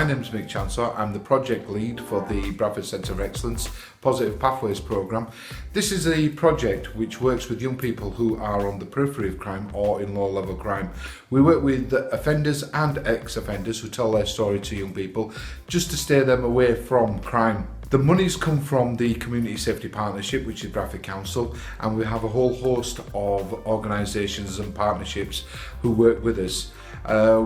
name's Mick Chancellor. I'm the project lead for the Bradford Centre of Excellence Positive Pathways programme. This is a project which works with young people who are on the periphery of crime or in low-level crime. We work with offenders and ex-offenders who tell their story to young people just to steer them away from crime. The monies come from the Community Safety Partnership, which is Bradford Council, and we have a whole host of organisations and partnerships who work with us.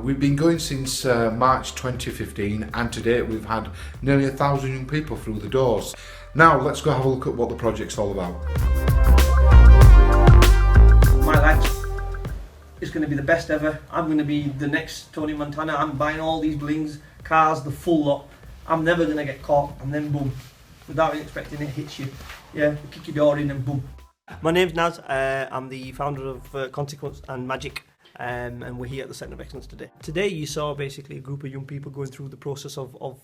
We've been going since March 2015, and to date we've had nearly 1,000 young people through the doors. Now let's go have a look at what the project's all about. My life is going to be the best ever. I'm going to be the next Tony Montana. I'm buying all these blings, cars, the full lot. I'm never going to get caught, and then boom, without expecting it hits you. Yeah, kick your door in and boom. My name's Naz. I'm the founder of Consequence and Magic. And we're here at the Centre of Excellence today. Today you saw basically a group of young people going through the process of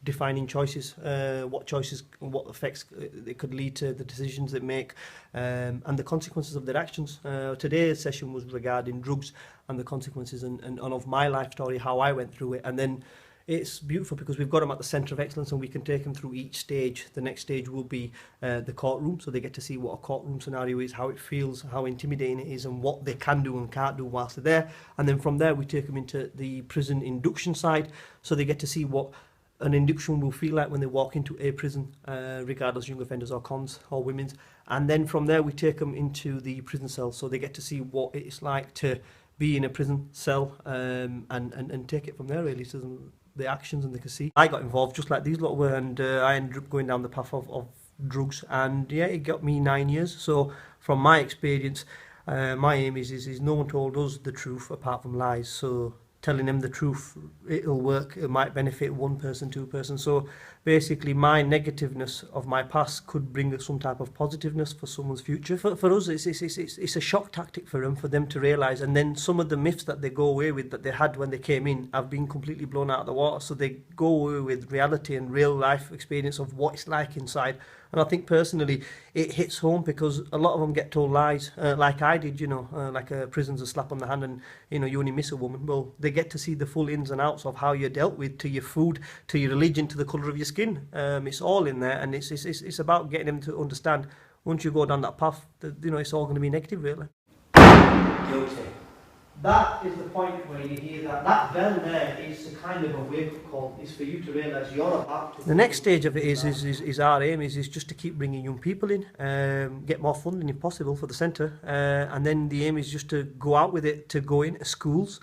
defining choices, what choices, what effects it could lead to, the decisions they make, and the consequences of their actions. Today's session was regarding drugs and the consequences and of my life story, how I went through it, and then it's beautiful because we've got them at the Centre of Excellence and we can take them through each stage. The next stage will be the courtroom, so they get to see what a courtroom scenario is, how it feels, how intimidating it is, and what they can do and can't do whilst they're there. And then from there we take them into the prison induction side, so they get to see what an induction will feel like when they walk into a prison, regardless young offenders or cons or women's. And then from there we take them into the prison cell, so they get to see what it's like to be in a prison cell, and take it from there really. So the actions, and they can see I got involved just like these lot were, and I ended up going down the path of drugs, and yeah, it got me 9 years. So from my experience, my aim is no one told us the truth apart from lies, so telling them the truth, it'll work, it might benefit one person, two persons. So basically my negativeness of my past could bring some type of positiveness for someone's future. For us, it's a shock tactic for them to realise, and then some of the myths that they go away with that they had when they came in have been completely blown out of the water, so they go away with reality and real life experience of what it's like inside. And I think personally it hits home because a lot of them get told lies, like I did, like a prison's a slap on the hand and, you only miss a woman. Well, they get to see the full ins and outs of how you're dealt with, to your food, to your religion, to the colour of your skin. It's all in there, and it's about getting them to understand once you go down that path, that, it's all going to be negative, really. Guilty. That is the point where you hear that bell there is a kind of a wake-up call. It's for you to realise you're about to. The next stage of it is our aim is just to keep bringing young people in, get more funding if possible for the centre, and then the aim is just to go out with it, to go into schools,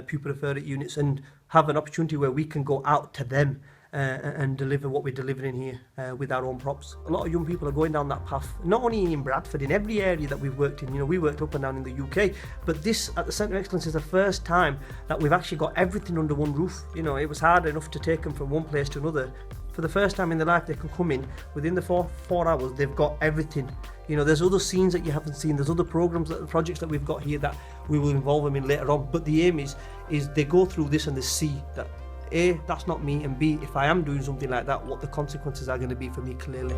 pupil referral units, and have an opportunity where we can go out to them and deliver what we're delivering here with our own props. A lot of young people are going down that path, not only in Bradford, in every area that we've worked in. We worked up and down in the UK, but this at the Centre of Excellence is the first time that we've actually got everything under one roof. It was hard enough to take them from one place to another. For the first time in their life, they can come in within the four hours. They've got everything. There's other scenes that you haven't seen. There's other projects that we've got here that we will involve them in later on. But the aim is they go through this and they see that A, that's not me, and B, if I am doing something like that, what the consequences are going to be for me clearly.